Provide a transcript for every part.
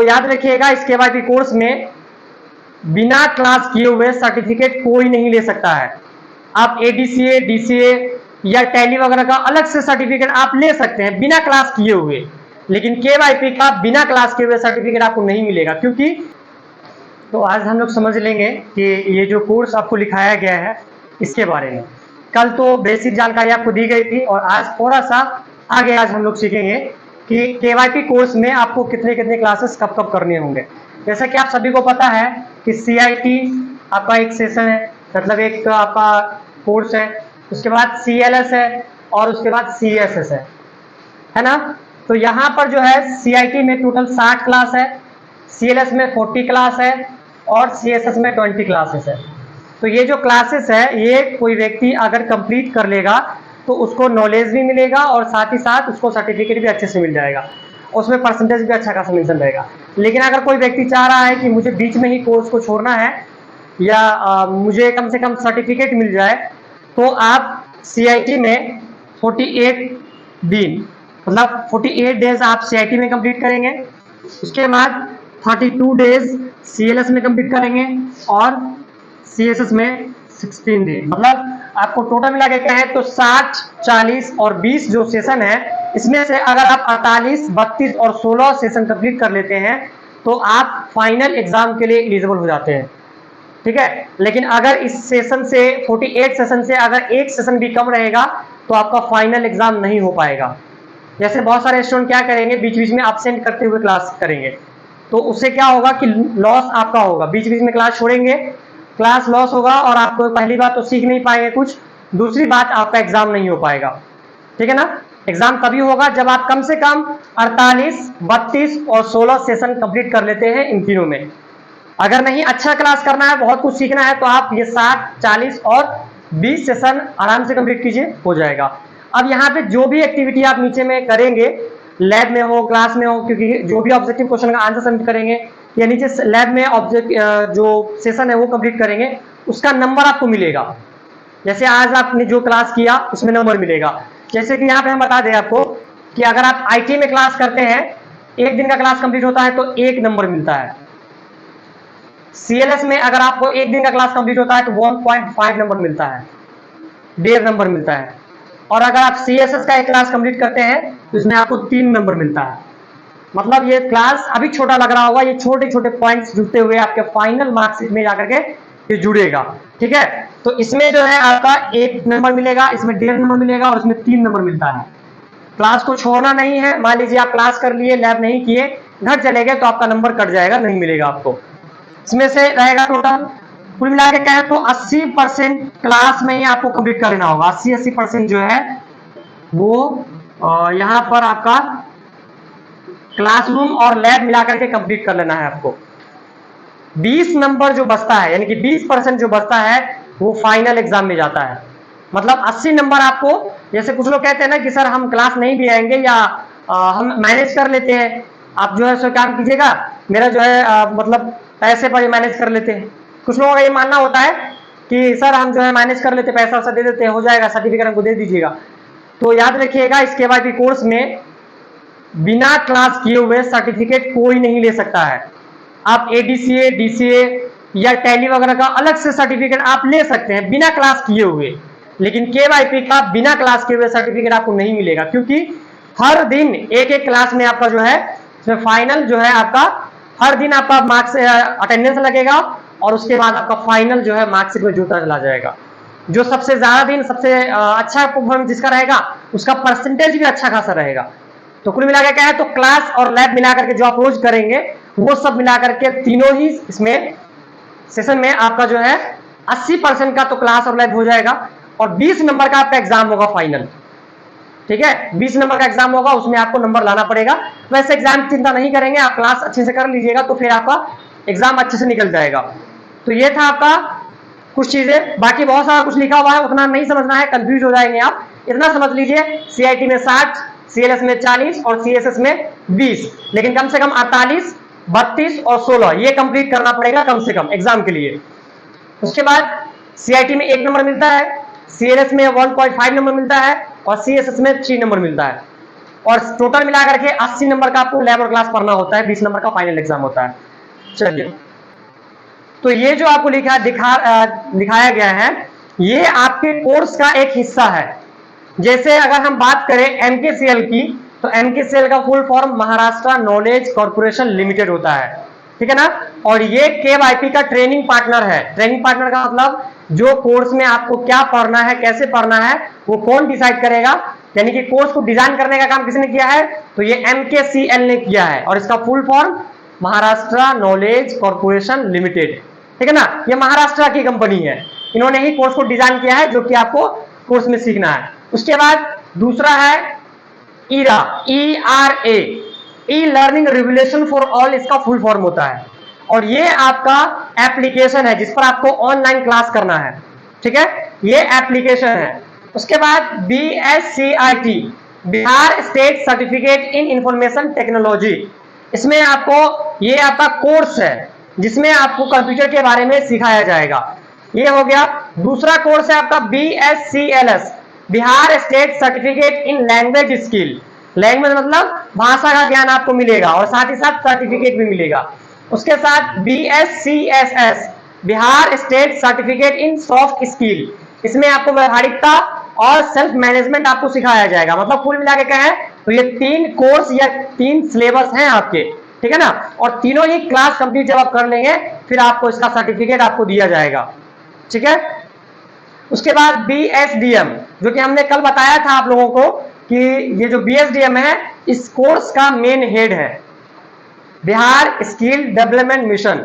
तो याद रखिएगा इस केवाईपी कोर्स में बिना क्लास किए हुए सर्टिफिकेट कोई नहीं ले सकता है। आप एडीसीए, डीसीए या टैली वगैरह का अलग से सर्टिफिकेट आप ले सकते हैं बिना क्लास किए हुए, लेकिन केवाईपी का बिना क्लास किए हुए सर्टिफिकेट आपको नहीं मिलेगा। क्योंकि तो आज हम लोग समझ लेंगे कि ये जो कोर्स आपको लिखाया गया है इसके बारे में। कल तो बेसिक जानकारी आपको दी गई थी और आज थोड़ा सा आगे आज हम लोग सीखेंगे कि केवाईपी कोर्स में आपको कितने कितने क्लासेस कब कब करने होंगे। जैसा कि आप सभी को पता है कि सीआईटी आपका एक सेशन है, मतलब एक आपका कोर्स है, उसके बाद सीएलएस है और उसके बाद सीएसएस है ना। तो यहाँ पर जो है सीआईटी में टोटल 60 क्लास है, सीएलएस में 40 क्लास है और सीएसएस में 20 क्लासेस है। तो ये जो क्लासेस है ये कोई व्यक्ति अगर कंप्लीट कर लेगा तो उसको नॉलेज भी मिलेगा और साथ ही साथ उसको सर्टिफिकेट भी अच्छे से मिल जाएगा, उसमें परसेंटेज भी अच्छा खासा मिल जाएगा। लेकिन अगर कोई व्यक्ति चाह रहा है कि मुझे बीच में ही कोर्स को छोड़ना है या मुझे कम से कम सर्टिफिकेट मिल जाए, तो आप सीआईटी में 48 दिन मतलब 48 डेज आप सीआईटी में कंप्लीट करेंगे, उसके बाद 32 डेज सीएलएस में कंप्लीट करेंगे और सीएसएस में 16 डेज। मतलब आपको टोटल मिला के कहें तो 60, 40 और 20 जो सेशन है, इसमें से अगर आप 48, 32 और 16 सेशन कंप्लीट कर लेते हैं तो आप फाइनल एग्जाम के लिए एलिजिबल हो जाते हैं, ठीक है। लेकिन अगर इस सेशन से 48 सेशन से अगर एक सेशन भी कम रहेगा तो आपका फाइनल एग्जाम नहीं हो पाएगा। जैसे बहुत सारे स्टूडेंट क्या करेंगे, बीच बीच में एब्सेंट करते हुए क्लास करेंगे, तो उससे क्या होगा कि लॉस आपका होगा। बीच बीच में क्लास छोड़ेंगे, क्लास लॉस होगा और आपको पहली बात तो सीख नहीं पाएंगे कुछ, दूसरी बात आपका एग्जाम नहीं हो पाएगा, ठीक है ना। एग्जाम तभी होगा जब आप कम से कम 48, 32 और 16 सेशन कंप्लीट कर लेते हैं इन तीनों में। अगर नहीं अच्छा क्लास करना है, बहुत कुछ सीखना है, तो आप ये 60, 40 और 20 सेशन आराम से कंप्लीट कीजिए, हो जाएगा। अब यहाँ पे जो भी एक्टिविटी आप नीचे में करेंगे, लैब में हो, क्लास में हो, क्योंकि जो भी ऑब्जेक्टिव क्वेश्चन का आंसर सबमिट करेंगे या नीचे लैब में ऑब्जेक्ट जो सेशन है वो कंप्लीट करेंगे, उसका नंबर आपको मिलेगा। जैसे आज आपने जो क्लास किया उसमें नंबर मिलेगा। जैसे कि यहाँ पे हम बता दें आपको कि अगर आप आईटी में क्लास करते हैं, एक दिन का क्लास कंप्लीट होता है तो 1 नंबर मिलता है। सीएलएस में अगर आपको एक दिन का क्लास कंप्लीट होता है तो 1.5 नंबर मिलता है, 1.5 नंबर मिलता है। और अगर आप सीएसएस का एक क्लास कंप्लीट करते हैं तो इसमें आपको 3 नंबर मिलता है। मतलब ये क्लास अभी छोटा लग रहा होगा, ये छोटे छोटे पॉइंट्स जुड़ते हुए आपके फाइनल मार्क्सिट में जाकर के ये जुड़ेगा, ठीक है। तो इसमें जो है आपका 1 नंबर मिलेगा, इसमें 1.5 नंबर मिलेगा और इसमें 3 नंबर मिलता है। क्लास को छोड़ना नहीं है। मान लीजिए आप क्लास कर लिए, लैब नहीं किए, घर चले गए, तो आपका नंबर कट जाएगा, नहीं मिलेगा आपको। इसमें से रहेगा टोटल कुल मिला के कहें तो 80% क्लास में ही आपको कंप्लीट करना होगा। 80% जो है वो यहाँ पर आपका क्लासरूम और लैब मिलाकर के कंप्लीट कर लेना है आपको। 20 नंबर जो बचता है, यानी कि 20% जो बचता है वो फाइनल एग्जाम में जाता है। मतलब 80 नंबर आपको, जैसे कुछ लोग कहते हैं ना कि सर हम क्लास नहीं भी आएंगे या हम मैनेज कर लेते हैं, आप जो है सो काम कीजिएगा, मेरा जो है मतलब पैसे पर मैनेज कर लेते हैं। कुछ लोगों का ये मानना होता है कि सर हम जो है मैनेज कर लेते, पैसा वैसा दे देते हैं, हो जाएगा, सर्टिफिकेट हमको दे दीजिएगा। तो याद रखिएगा इस केवाईपी कोर्स में बिना क्लास किए हुए सर्टिफिकेट कोई नहीं ले सकता है। आप एडीसीए, डीसीए या टैली वगैरह का अलग से सर्टिफिकेट आप ले सकते हैं बिना क्लास किए हुए, लेकिन केवाईपी का बिना क्लास किए हुए सर्टिफिकेट आपको नहीं मिलेगा। क्योंकि हर दिन एक एक क्लास में आपका जो है इसमें फाइनल जो है आपका हर दिन आपका मार्क्स अटेंडेंस लगेगा और उसके बाद आपका फाइनल जो है मार्क्सिट में जुड़ता चला जाएगा। जो सबसे ज्यादा दिन सबसे अच्छा परफॉर्मेंस जिसका रहेगा उसका परसेंटेज भी अच्छा खासा रहेगा। तो कुल मिलाकर क्या है, तो क्लास और लैब मिलाकर के जो आप रोज करेंगे वो सब मिलाकर के तीनों ही इसमें सेशन में आपका जो है 80% का तो क्लास और लैब हो जाएगा और 20 नंबर का आपका एग्जाम होगा फाइनल, ठीक है। 20 नंबर का एग्जाम होगा, उसमें आपको नंबर लाना पड़ेगा। वैसे एग्जाम चिंता नहीं करेंगे, आप क्लास अच्छे से कर लीजिएगा तो फिर आपका एग्जाम अच्छे से निकल जाएगा। तो ये था आपका कुछ चीजें, बाकी बहुत सारा कुछ लिखा हुआ है, उतना नहीं समझना है, कंफ्यूज हो जाएंगे आप। इतना समझ लीजिए सीआईटी में 60, सीएलएस में 40 और सीएसएस में 20, लेकिन कम से कम 48, 32 और 16 ये कंप्लीट करना पड़ेगा कम से कम एग्जाम के लिए। उसके बाद सीआईटी में 1 नंबर मिलता है, सीएलएस में 1.5 नंबर मिलता है और सीएसएस में 3 नंबर मिलता है। और टोटल मिला करके 80 नंबर का आपको लैब और क्लास पढ़ना होता है, 20 नंबर का फाइनल एग्जाम होता है। चलिए, तो ये जो आपको दिखाया गया है, ये आपके कोर्स का एक हिस्सा है। जैसे अगर हम बात करें एमकेसीएल की, तो एमकेसीएल का full form Maharashtra knowledge corporation limited होता है, ठीक है ना। और ये केवाईपी का ट्रेनिंग पार्टनर है। ट्रेनिंग पार्टनर का मतलब जो कोर्स में आपको क्या पढ़ना है, कैसे पढ़ना है, वो कौन डिसाइड करेगा, यानी कि कोर्स को डिजाइन करने का काम किसने किया है, तो ये एमकेसीएल ने किया है। और इसका full form Maharashtra knowledge corporation limited, ठीक है ना। ये महाराष्ट्र की कंपनी है, इन्होंने ही कोर्स को डिजाइन किया है जो कि आपको कोर्स में सीखना है। उसके बाद दूसरा है era, ERA, E learning revolution for all, इसका फुल फॉर्म होता है। और ये आपका एप्लीकेशन है जिस पर आपको ऑनलाइन क्लास करना है, ठीक है, ये एप्लीकेशन है। उसके बाद BSCIT, Bihar state certificate in information technology, इसमें आपको, ये आपका कोर्स है जिसमें आपको कंप्यूटर के बारे में सिखाया जाएगा, ये हो गया। दूसरा कोर्स है आपका BSCLS, Bihar state certificate in language skill, language मतलब भाषा का ज्ञान आपको मिलेगा और साथ ही साथ सर्टिफिकेट भी मिलेगा। उसके साथ BSCSS, Bihar state certificate in soft skill, इसमें आपको व्यवहारिकता और सेल्फ मैनेजमेंट आपको सिखाया जाएगा। मतलब कुल मिला के कहें तो ये 3 कोर्स या 3 सिलेबस हैं आपके, ठीक है ना। और तीनों ही क्लास कंप्लीट जब आप कर लेंगे फिर आपको इसका सर्टिफिकेट आपको दिया जाएगा, ठीक है। उसके बाद BSDM, जो कि हमने कल बताया था आप लोगों को कि ये जो BSDM है इस कोर्स का मेन हेड है, बिहार स्किल डेवलपमेंट मिशन,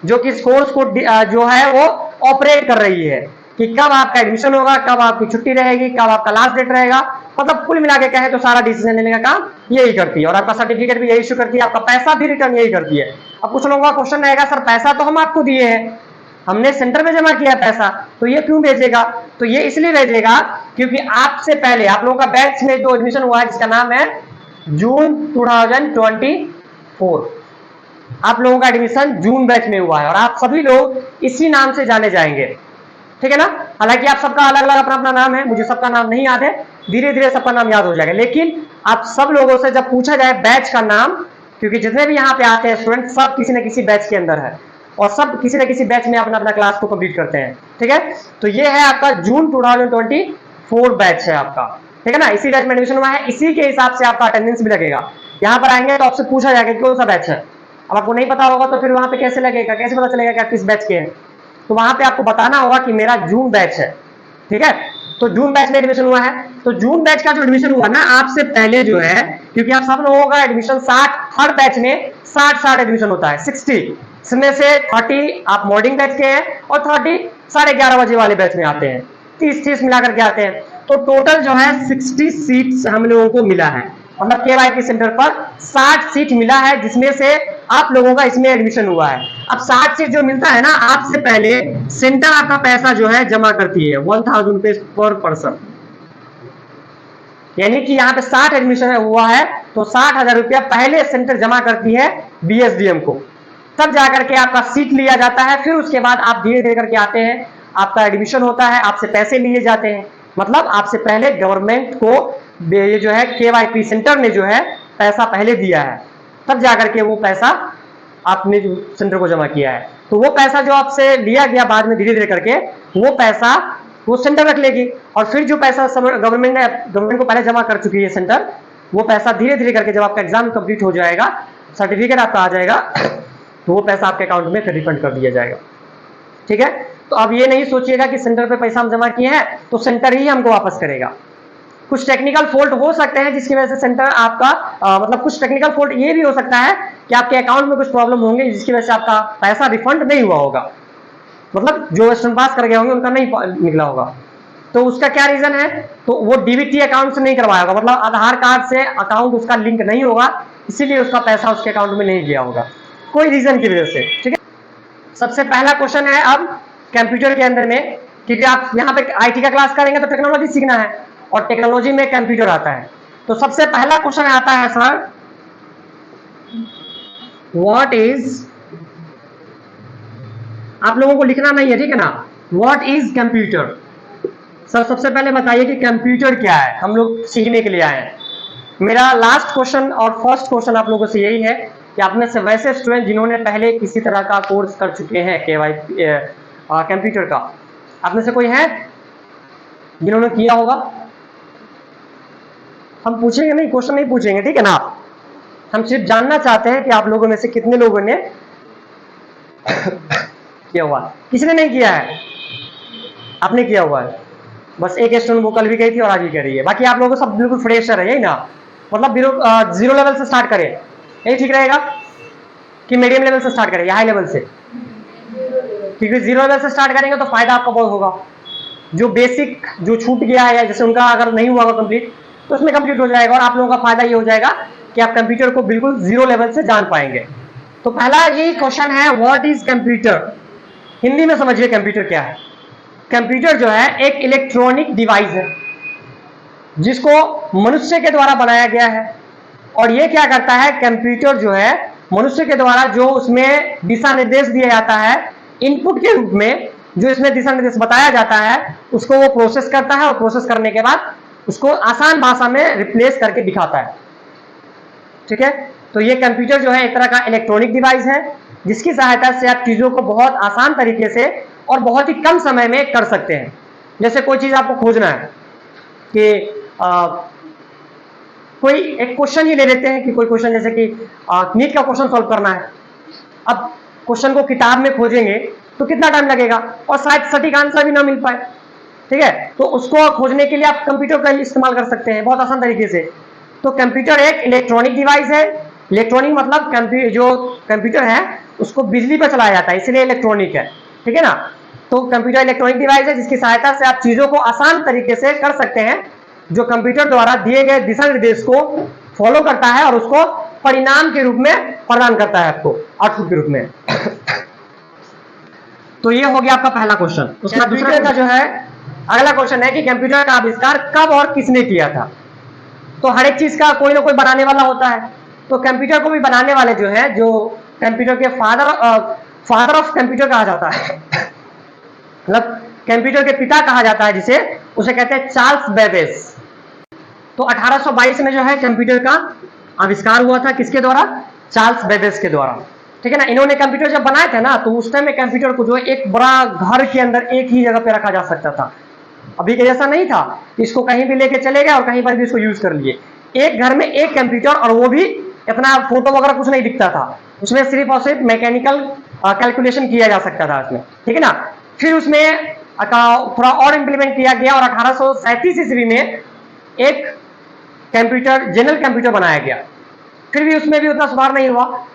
जो कि इस कोर्स को जो है वो ऑपरेट कर रही है कि कब आपका एडमिशन होगा, कब आपकी छुट्टी रहेगी, कब आपका लास्ट डेट रहेगा। मतलब कुल मिला के कहे तो सारा डिसीजन लेने का काम यही करती है और आपका सर्टिफिकेट भी यही इशू करती है, आपका पैसा भी रिटर्न यही करती है। अब कुछ लोगों का क्वेश्चन रहेगा, सर पैसा तो हम आपको दिए हैं, हमने सेंटर में जमा किया पैसा, तो ये क्यों भेजेगा, तो ये इसलिए भेजेगा क्योंकि आपसे पहले आप लोगों का बैच में जो एडमिशन हुआ है जिसका नाम है जून 2024, आप लोगों का एडमिशन जून बैच में हुआ है और आप सभी लोग इसी नाम से जाने जाएंगे, ठीक है ना। हालांकि आप सबका अलग अलग अपना अपना नाम है, मुझे सबका नाम नहीं याद है, धीरे धीरे सबका नाम याद हो जाएगा। लेकिन आप सब लोगों से जब पूछा जाए बैच का नाम, क्योंकि जितने भी यहाँ पे आते हैं स्टूडेंट सब किसी न किसी बैच के अंदर है और सब किसी न किसी बैच में अपना अपना क्लास को कंप्लीट करते हैं, ठीक है। तो ये है आपका जून 2024 बैच है आपका, ठीक है ना। इसी बैच में एडमिशन हुआ है, इसी के हिसाब से आपका अटेंडेंस भी लगेगा। यहाँ पर आएंगे तो आपसे पूछा जाएगा कौन सा बैच है, अब आपको नहीं पता होगा तो फिर वहां पे कैसे लगेगा, कैसे पता चलेगा कि आप किस बैच के हैं। तो वहां पे आपको बताना होगा कि मेरा जून बैच है, ठीक है। तो जून बैच में एडमिशन हुआ है, तो जून बैच का जो एडमिशन हुआ ना आपसे पहले जो है, क्योंकि आप सब लोगों का एडमिशन 60, हर बैच में 60 एडमिशन होता है, 60, इसमें से 30 आप मॉर्निंग बैच के हैं और 30 11:30 बजे वाले बैच में आते हैं, 30 मिलाकर के आते हैं। तो टोटल जो है 60 सीट्स हम लोगों को मिला है, मतलब केवाईपी सेंटर पर 60 सीट मिला है, जिसमें से आप लोगों का इसमें एडमिशन हुआ है। अब 60 सीट जो मिलता है ना, आपसे पहले सेंटर आपका पैसा जो है जमा करती है 1000 रुपए पर पर्सन, यानी कि यहाँ पे 60 एडमिशन हुआ है तो 60,000 रुपया पहले सेंटर जमा करती है BSDM को, तब जाकर के आपका सीट लिया जाता है। फिर उसके बाद आप धीरे धीरे करके आते हैं, आपका एडमिशन होता है, आपसे पैसे लिए जाते हैं। मतलब आपसे पहले गवर्नमेंट को ये जो है केवाईपी सेंटर ने जो है पैसा पहले दिया है, तब जाकर के वो पैसा आपने जो सेंटर को जमा किया है। तो वो पैसा जो आपसे लिया गया बाद में धीरे धीरे करके वो पैसा वो सेंटर रख लेगी और फिर जो पैसा गवर्नमेंट को पहले जमा कर चुकी है सेंटर, वो पैसा धीरे धीरे करके जब आपका एग्जाम कंप्लीट हो जाएगा, सर्टिफिकेट आपका आ जाएगा, तो वो पैसा आपके अकाउंट में फिर रिफंड कर दिया जाएगा, ठीक है। तो अब ये नहीं सोचिएगा कि सेंटर पे पैसा हम जमा किए हैं तो सेंटर ही हमको वापस करेगा। कुछ टेक्निकल फॉल्ट हो सकते हैं जिसकी वजह से सेंटर आपका मतलब कुछ टेक्निकल फॉल्ट ये भी हो सकता है कि आपके अकाउंट में कुछ प्रॉब्लम होंगे जिसकी वजह से आपका पैसा रिफंड नहीं हुआ होगा, मतलब जो वेस्टर्न पास कर गए होंगे उनका नहीं निकला होगा। तो उसका क्या रीजन है, तो वो DBT अकाउंट से नहीं करवाया होगा, मतलब आधार कार्ड से अकाउंट उसका लिंक नहीं होगा, इसीलिए उसका पैसा उसके अकाउंट में नहीं गया होगा, कोई रीजन की वजह से, ठीक है। सबसे पहला क्वेश्चन है अब कंप्यूटर के अंदर में, क्योंकि आप यहाँ पे IT का क्लास करेंगे तो टेक्नोलॉजी सीखना है और टेक्नोलॉजी में कंप्यूटर आता है। तो सबसे पहला क्वेश्चन आता है सर, व्हाट इज, आप लोगों को लिखना नहीं है, ठीक है ना, व्हाट इज कंप्यूटर। सर सबसे पहले बताइए कि कंप्यूटर क्या है, हम लोग सीखने के लिए आए हैं। मेरा लास्ट क्वेश्चन और फर्स्ट क्वेश्चन आप लोगों से यही है कि आप में से वैसे स्टूडेंट जिन्होंने पहले किसी तरह का कोर्स कर चुके हैं कंप्यूटर का, आप में से कोई है जिन्होंने किया होगा? हम पूछेंगे नहीं, क्वेश्चन नहीं पूछेंगे, ठीक है ना? हम सिर्फ जानना चाहते हैं कि आप लोगों में से कितने लोगों ने किया हुआ। किसी ने नहीं किया है? आपने किया हुआ है? बस एक स्टूडेंट वो कल भी गई थी और आज भी कर रही है, बाकी आप लोगों सब बिल्कुल फ्रेशर है, यही ना? मतलब जीरो लेवल से स्टार्ट करें, यही ठीक रहेगा कि मीडियम लेवल से स्टार्ट करें या हाई लेवल से? क्योंकि जीरो लेवल से स्टार्ट करेंगे तो फायदा आपका बहुत होगा। जो बेसिक जो छूट गया है, जैसे उनका अगर नहीं हुआ कंप्लीट तो उसमें कंप्लीट हो जाएगा, और आप लोगों का फायदा ये हो जाएगा कि आप कंप्यूटर को बिल्कुल जीरो लेवल से जान पाएंगे। तो पहला यही क्वेश्चन है, व्हाट इज कंप्यूटर? हिंदी में समझिए कंप्यूटर क्या है। कंप्यूटर जो है एक इलेक्ट्रॉनिक डिवाइस है जिसको मनुष्य के द्वारा बनाया गया है, और ये क्या करता है, कंप्यूटर जो है मनुष्य के द्वारा जो उसमें दिशा निर्देश दिया जाता है इनपुट के रूप में, जो इसमें दिशा निर्देश बताया जाता है उसको वो प्रोसेस करता है, और प्रोसेस करने के बाद उसको आसान भाषा में रिप्लेस करके दिखाता है। ठीक है, तो ये कंप्यूटर जो है एक तरह का इलेक्ट्रॉनिक डिवाइस है जिसकी सहायता से आप चीजों को बहुत आसान तरीके से और बहुत ही कम समय में कर सकते हैं। जैसे कोई चीज आपको खोजना है कि कोई एक क्वेश्चन ही ले लेते हैं कि कोई क्वेश्चन जैसे कि नीट का क्वेश्चन सॉल्व करना है। अब क्वेश्चन को किताब में खोजेंगे तो कितना टाइम लगेगा और शायद सटीक आंसर भी ना मिल पाए। ठीक है, तो उसको खोजने के लिए आप कंप्यूटर का इस्तेमाल कर सकते हैं बहुत आसान तरीके से। तो कंप्यूटर एक इलेक्ट्रॉनिक डिवाइस है। इलेक्ट्रॉनिक मतलब जो कंप्यूटर है उसको बिजली पर चलाया जाता है, इसलिए इलेक्ट्रॉनिक है। ठीक है ना? तो कंप्यूटर इलेक्ट्रॉनिक डिवाइस है जिसकी सहायता से आप चीजों को आसान तरीके से कर सकते हैं, जो कंप्यूटर द्वारा दिए गए दिशा निर्देश को फॉलो करता है और उसको परिणाम के रूप में प्रदान करता है आपको आउटपुट के रूप में। तो ये हो गया आपका पहला क्वेश्चन। उसका दूसरा का जो है अगला क्वेश्चन है कि कंप्यूटर का आविष्कार कब और किसने किया था? तो हर एक चीज का कोई ना कोई बनाने वाला होता है, तो कंप्यूटर को भी बनाने वाले जो है, जो कंप्यूटर के फादर ऑफ कंप्यूटर कहा जाता है, मतलब कंप्यूटर के पिता कहा जाता है जिसे, उसे कहते हैं चार्ल्स बेबेज। तो 1822 में जो है कंप्यूटर का आविष्कार हुआ था, किसके द्वारा? चार्ल्स बेबेज के द्वारा। ठीक है ना? इन्होंने कंप्यूटर जब बनाए थे ना, तो उस टाइम में कंप्यूटर को जो है एक बड़ा घर के अंदर एक ही जगह पे रखा जा सकता था। अभी के जैसा नहीं था, इसको कहीं भी लेके चले गए और कहीं पर भी इसको यूज कर लिए। एक घर में एक कंप्यूटर, और वो भी इतना फोटो वगैरह कुछ नहीं दिखता था, उसमें सिर्फ और सिर्फ मैकेनिकल कैलकुलेशन किया जा सकता था उसमें। ठीक है ना? फिर उसमें थोड़ा और इंप्लीमेंट किया गया और 1837 ईस्वी में एक कंप्यूटर, जनरल कंप्यूटर बनाया गया। फिर भी उसमें भी उतना सुधार नहीं हुआ।